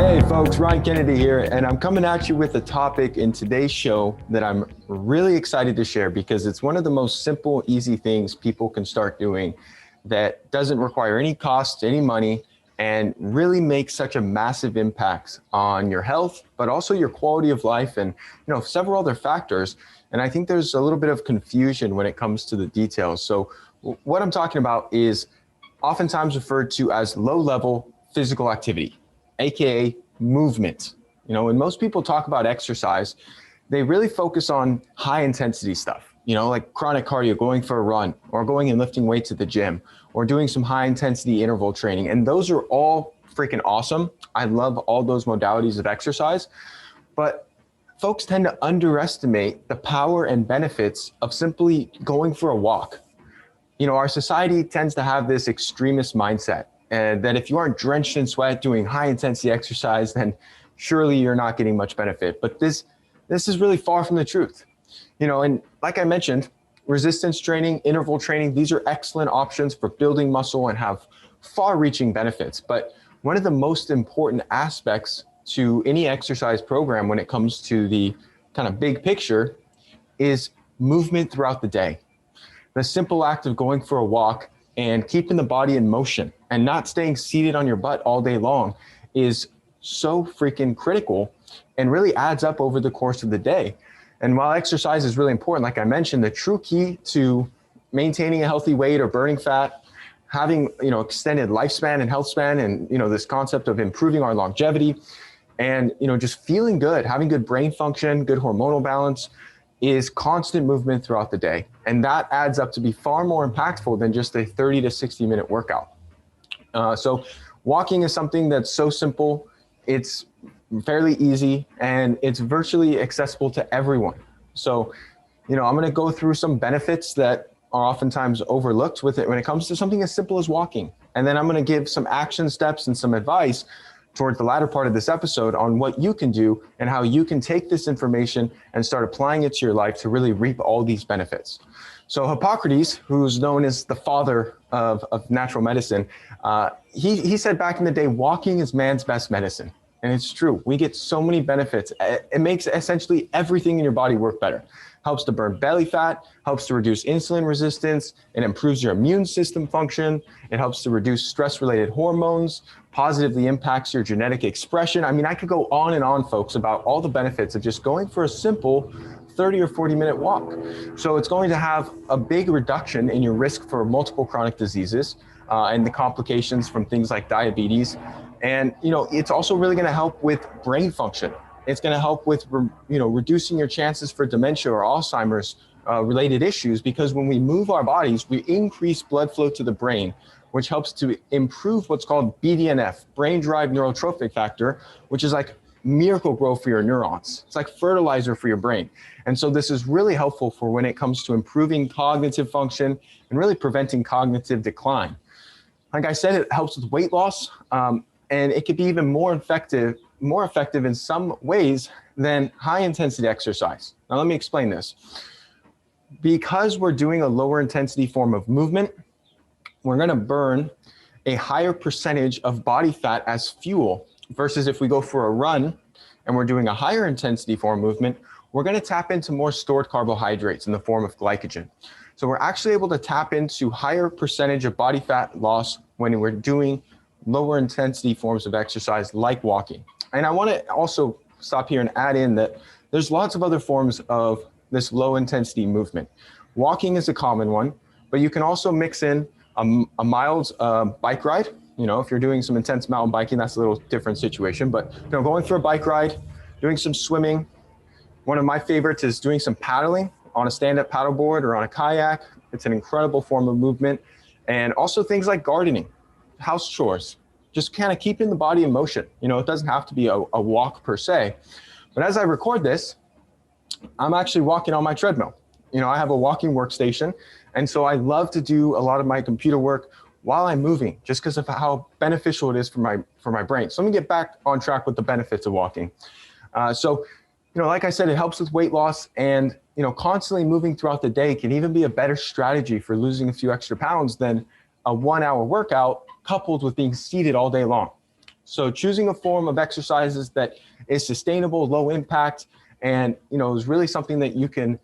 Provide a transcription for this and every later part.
Hey folks, Ryan Kennedy here, and I'm coming at you with a topic in today's show that I'm really excited to share because it's one of the most simple, easy things people can start doing that doesn't require any cost, any money, and really makes such a massive impact on your health, but also your quality of life and several other factors. And I think there's a little bit of confusion when it comes to the details. So what I'm talking about is oftentimes referred to as low-level physical activity, aka movement. When most people talk about exercise, they really focus on high intensity stuff, like chronic cardio, going for a run or going and lifting weights at the gym or doing some high intensity interval training. And those are all freaking awesome. I love all those modalities of exercise, but folks tend to underestimate the power and benefits of simply going for a walk. Our society tends to have this extremist mindset, and that if you aren't drenched in sweat doing high intensity exercise, then surely you're not getting much benefit. But this is really far from the truth. And like I mentioned, resistance training, interval training, these are excellent options for building muscle and have far-reaching benefits. But one of the most important aspects to any exercise program when it comes to the kind of big picture is movement throughout the day. The simple act of going for a walk and keeping the body in motion and not staying seated on your butt all day long is so freaking critical and really adds up over the course of the day. And while exercise is really important, like I mentioned, the true key to maintaining a healthy weight or burning fat, having extended lifespan and health span, and this concept of improving our longevity, and just feeling good, having good brain function, good hormonal balance, is constant movement throughout the day. And that adds up to be far more impactful than just a 30 to 60 minute workout. So walking is something that's so simple, it's fairly easy, and it's virtually accessible to everyone. So, I'm gonna go through some benefits that are oftentimes overlooked with it when it comes to something as simple as walking. And then I'm gonna give some action steps and some advice towards the latter part of this episode on what you can do and how you can take this information and start applying it to your life to really reap all these benefits. So Hippocrates, who's known as the father of natural medicine, he said back in the day, walking is man's best medicine. And it's true. We get so many benefits. It makes essentially everything in your body work better. Helps to burn belly fat, helps to reduce insulin resistance, it improves your immune system function, it helps to reduce stress-related hormones, positively impacts your genetic expression. I mean, I could go on and on, folks, about all the benefits of just going for a simple 30 or 40-minute walk. So it's going to have a big reduction in your risk for multiple chronic diseases and the complications from things like diabetes. And, it's also really going to help with brain function. It's going to help with, reducing your chances for dementia or Alzheimer's related issues, because when we move our bodies, we increase blood flow to the brain, which helps to improve what's called BDNF, brain-derived neurotrophic factor, which is like miracle growth for your neurons. It's like fertilizer for your brain. And so this is really helpful for when it comes to improving cognitive function and really preventing cognitive decline. Like I said, it helps with weight loss, and it could be even more effective in some ways than high intensity exercise. Now, let me explain this. Because we're doing a lower intensity form of movement, we're gonna burn a higher percentage of body fat as fuel versus if we go for a run and we're doing a higher intensity form of movement, we're gonna tap into more stored carbohydrates in the form of glycogen. So we're actually able to tap into higher percentage of body fat loss when we're doing lower intensity forms of exercise like walking. And I want to also stop here and add in that there's lots of other forms of this low intensity movement. Walking is a common one, but you can also mix in a mild bike ride. If you're doing some intense mountain biking, that's a little different situation, but going for a bike ride, doing some swimming. One of my favorites is doing some paddling on a stand-up paddleboard or on a kayak. It's an incredible form of movement. And also things like gardening, house chores, just kind of keeping the body in motion. It doesn't have to be a walk per se, but as I record this, I'm actually walking on my treadmill. I have a walking workstation. And so I love to do a lot of my computer work while I'm moving, just because of how beneficial it is for my brain. So let me get back on track with the benefits of walking. Like I said, it helps with weight loss, and constantly moving throughout the day can even be a better strategy for losing a few extra pounds than a 1 hour workout coupled with being seated all day long. So choosing a form of exercises that is sustainable, low impact, and is really something that you can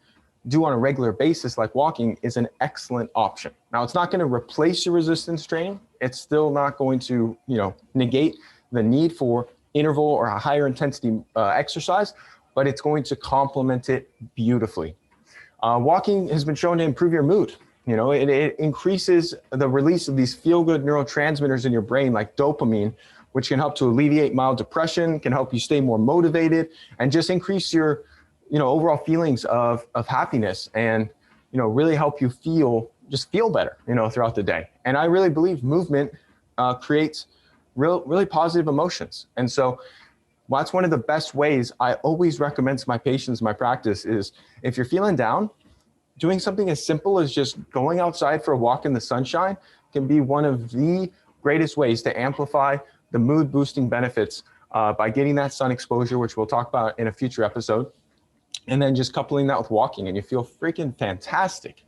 do on a regular basis, like walking, is an excellent option. Now, it's not going to replace your resistance training. It's still not going to negate the need for interval or a higher intensity exercise, but it's going to complement it beautifully. Walking has been shown to improve your mood. It increases the release of these feel-good neurotransmitters in your brain, like dopamine, which can help to alleviate mild depression, can help you stay more motivated, and just increase your overall feelings of happiness, and really help you feel better throughout the day. And I really believe movement creates really positive emotions. And so that's one of the best ways I always recommend to my patients in my practice is, if you're feeling down, doing something as simple as just going outside for a walk in the sunshine can be one of the greatest ways to amplify the mood boosting benefits by getting that sun exposure, which we'll talk about in a future episode. And then just coupling that with walking, and you feel freaking fantastic.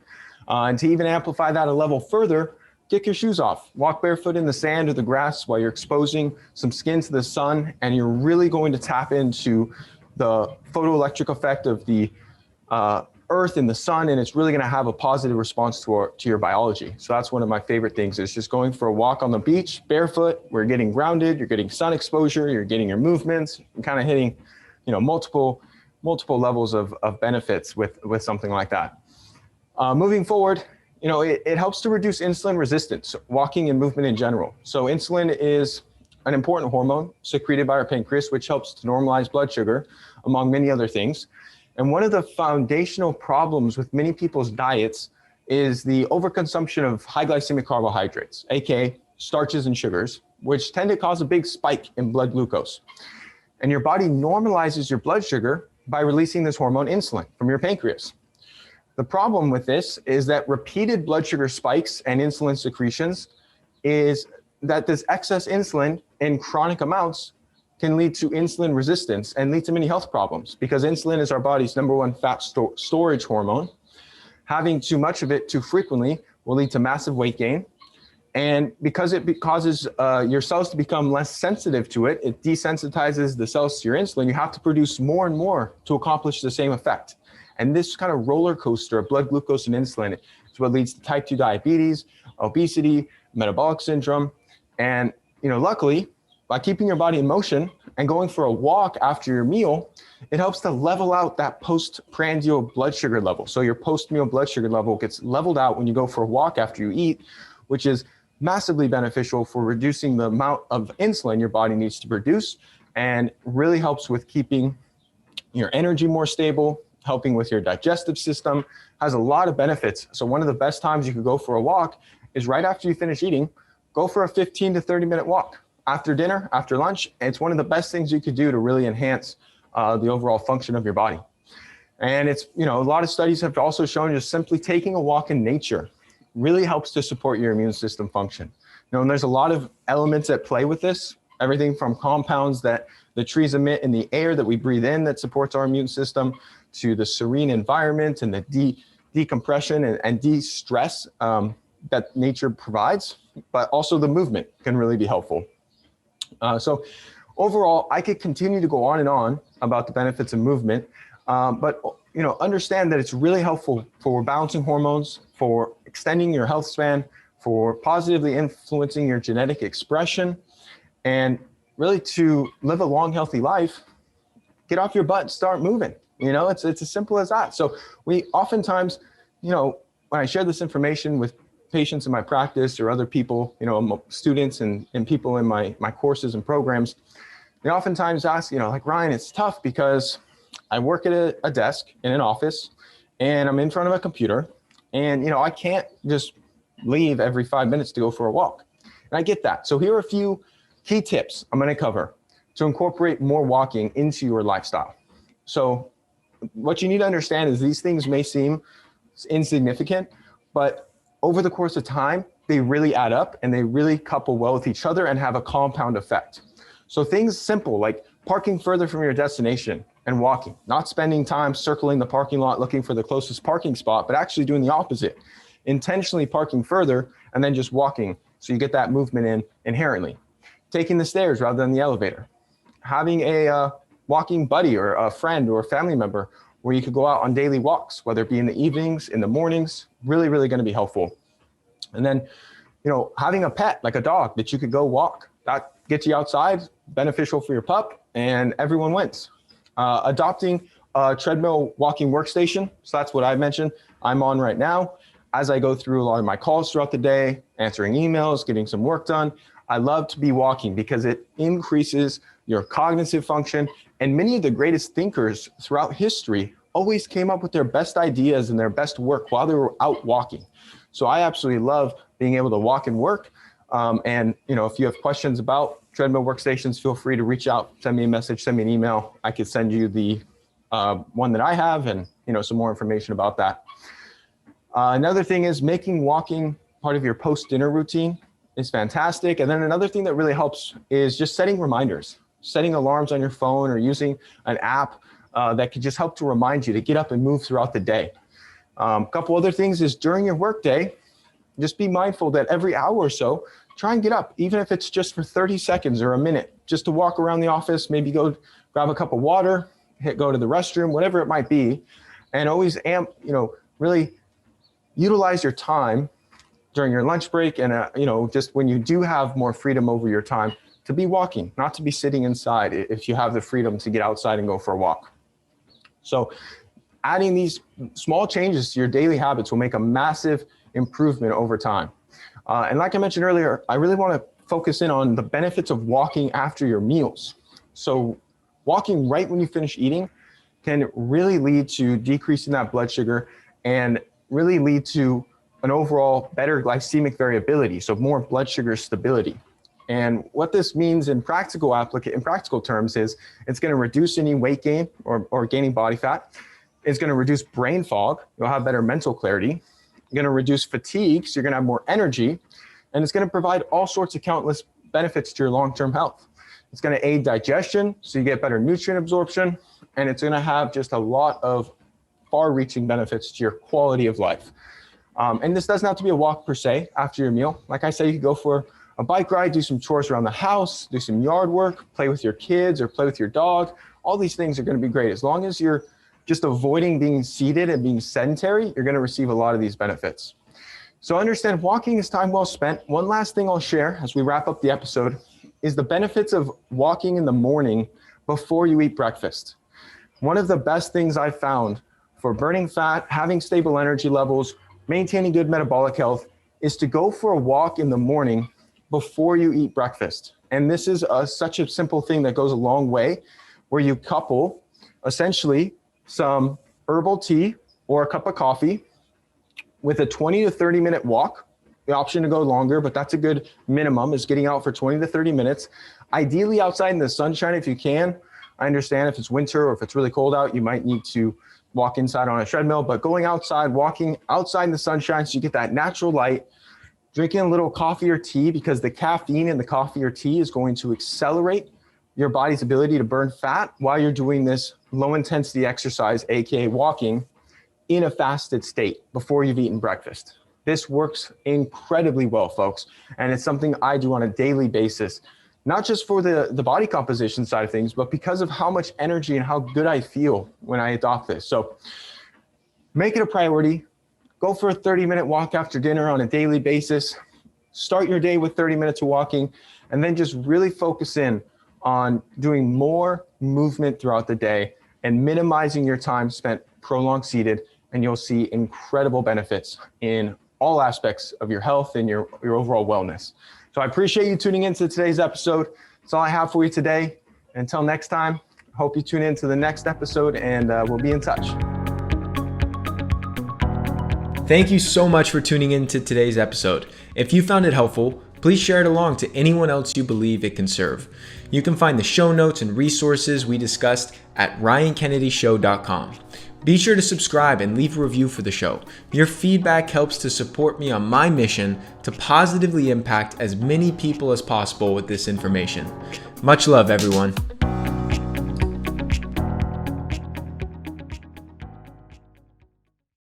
And to even amplify that a level further, kick your shoes off, walk barefoot in the sand or the grass while you're exposing some skin to the sun, and you're really going to tap into the photoelectric effect of the earth and the sun, and it's really going to have a positive response to your biology. So that's one of my favorite things, is just going for a walk on the beach barefoot. We're getting grounded, you're getting sun exposure, you're getting your movements, and kind of hitting multiple levels of benefits with something like that. Moving forward, it helps to reduce insulin resistance, walking and movement in general. So insulin is an important hormone secreted by our pancreas, which helps to normalize blood sugar, among many other things. And one of the foundational problems with many people's diets is the overconsumption of high glycemic carbohydrates, aka starches and sugars, which tend to cause a big spike in blood glucose. And your body normalizes your blood sugar by releasing this hormone insulin from your pancreas. The problem with this is that repeated blood sugar spikes and insulin secretions is that this excess insulin in chronic amounts can lead to insulin resistance and lead to many health problems, because insulin is our body's #1 fat storage hormone. Having too much of it too frequently will lead to massive weight gain. And because it causes your cells to become less sensitive to it, it desensitizes the cells to your insulin. You have to produce more and more to accomplish the same effect. And this kind of roller coaster of blood glucose and insulin is what leads to type 2 diabetes, obesity, metabolic syndrome. And luckily, by keeping your body in motion and going for a walk after your meal, it helps to level out that postprandial blood sugar level. So your post-meal blood sugar level gets leveled out when you go for a walk after you eat, which is massively beneficial for reducing the amount of insulin your body needs to produce, and really helps with keeping your energy more stable, helping with your digestive system, has a lot of benefits. So one of the best times you could go for a walk is right after you finish eating. Go for a 15 to 30 minute walk after dinner, after lunch. It's one of the best things you could do to really enhance the overall function of your body. And it's, a lot of studies have also shown just simply taking a walk in nature really helps to support your immune system function. And there's a lot of elements at play with this, everything from compounds that the trees emit in the air that we breathe in that supports our immune system, to the serene environment and the decompression and de-stress that nature provides, but also the movement can really be helpful. So overall, I could continue to go on and on about the benefits of movement, but understand that it's really helpful for balancing hormones, for extending your health span, for positively influencing your genetic expression, and really to live a long, healthy life. Get off your butt and start moving. It's as simple as that. So we oftentimes, when I share this information with patients in my practice or other people, students and people in my courses and programs, they oftentimes ask, like, Ryan, it's tough because I work at a desk in an office and I'm in front of a computer, and, I can't just leave every 5 minutes to go for a walk. And I get that. So here are a few key tips I'm going to cover to incorporate more walking into your lifestyle. So what you need to understand is these things may seem insignificant, but over the course of time, they really add up and they really couple well with each other and have a compound effect. So things simple like parking further from your destination and walking, not spending time circling the parking lot looking for the closest parking spot, but actually doing the opposite, intentionally parking further and then just walking so you get that movement in inherently. taking the stairs rather than the elevator, having a walking buddy or a friend or a family member where you could go out on daily walks, whether it be in the evenings, in the mornings, really, really going to be helpful. And then, having a pet like a dog that you could go walk, that gets you outside, beneficial for your pup, and everyone wins. Adopting a treadmill walking workstation. So that's what I mentioned. I'm on right now. As I go through a lot of my calls throughout the day, answering emails, getting some work done, I love to be walking because it increases your cognitive function. And many of the greatest thinkers throughout history always came up with their best ideas and their best work while they were out walking. So I absolutely love being able to walk and work. And if you have questions about treadmill workstations, feel free to reach out, send me a message, send me an email. I could send you the one that I have and some more information about that. Another thing is making walking part of your post-dinner routine is fantastic. And then another thing that really helps is just setting reminders, setting alarms on your phone or using an app that could just help to remind you to get up and move throughout the day. A couple other things is during your workday, just be mindful that every hour or so, try and get up, even if it's just for 30 seconds or a minute, just to walk around the office, maybe go grab a cup of water, go to the restroom, whatever it might be, and always really utilize your time during your lunch break and just when you do have more freedom over your time to be walking, not to be sitting inside if you have the freedom to get outside and go for a walk. So adding these small changes to your daily habits will make a massive improvement over time. And like I mentioned earlier, I really want to focus in on the benefits of walking after your meals. So walking right when you finish eating can really lead to decreasing that blood sugar and really lead to an overall better glycemic variability, so more blood sugar stability. And what this means in practical terms is it's going to reduce any weight gain or gaining body fat. It's going to reduce brain fog. You'll have better mental clarity. You're going to reduce fatigue, so you're going to have more energy. And it's going to provide all sorts of countless benefits to your long-term health. It's going to aid digestion, so you get better nutrient absorption. And it's going to have just a lot of far-reaching benefits to your quality of life. And this doesn't have to be a walk per se after your meal. Like I said, you could go for a bike ride, do some chores around the house, do some yard work, play with your kids or play with your dog. All these things are going to be great. As long as you're just avoiding being seated and being sedentary, you're going to receive a lot of these benefits. So understand walking is time well spent. One last thing I'll share as we wrap up the episode is the benefits of walking in the morning before you eat breakfast. One of the best things I've found for burning fat, having stable energy levels, maintaining good metabolic health is to go for a walk in the morning before you eat breakfast. And this is such a simple thing that goes a long way, where you couple essentially some herbal tea or a cup of coffee with a 20 to 30 minute walk. The option to go longer, but that's a good minimum, is getting out for 20 to 30 minutes. Ideally outside in the sunshine if you can. I understand if it's winter or if it's really cold out, you might need to walk inside on a treadmill, but going outside, walking outside in the sunshine so you get that natural light, drinking a little coffee or tea, because the caffeine in the coffee or tea is going to accelerate your body's ability to burn fat while you're doing this low intensity exercise, aka walking, in a fasted state before you've eaten breakfast. This works incredibly well, folks, and it's something I do on a daily basis, not just for the body composition side of things, but because of how much energy and how good I feel when I adopt this. So make it a priority. Go for a 30-minute walk after dinner on a daily basis. Start your day with 30 minutes of walking, and then just really focus in on doing more movement throughout the day and minimizing your time spent prolonged seated, and you'll see incredible benefits in all aspects of your health and your overall wellness. So I appreciate you tuning into today's episode. That's all I have for you today. Until next time, hope you tune in to the next episode, and we'll be in touch. Thank you so much for tuning in to today's episode. If you found it helpful, please share it along to anyone else you believe it can serve. You can find the show notes and resources we discussed at ryankennedyshow.com. Be sure to subscribe and leave a review for the show. Your feedback helps to support me on my mission to positively impact as many people as possible with this information. Much love, everyone.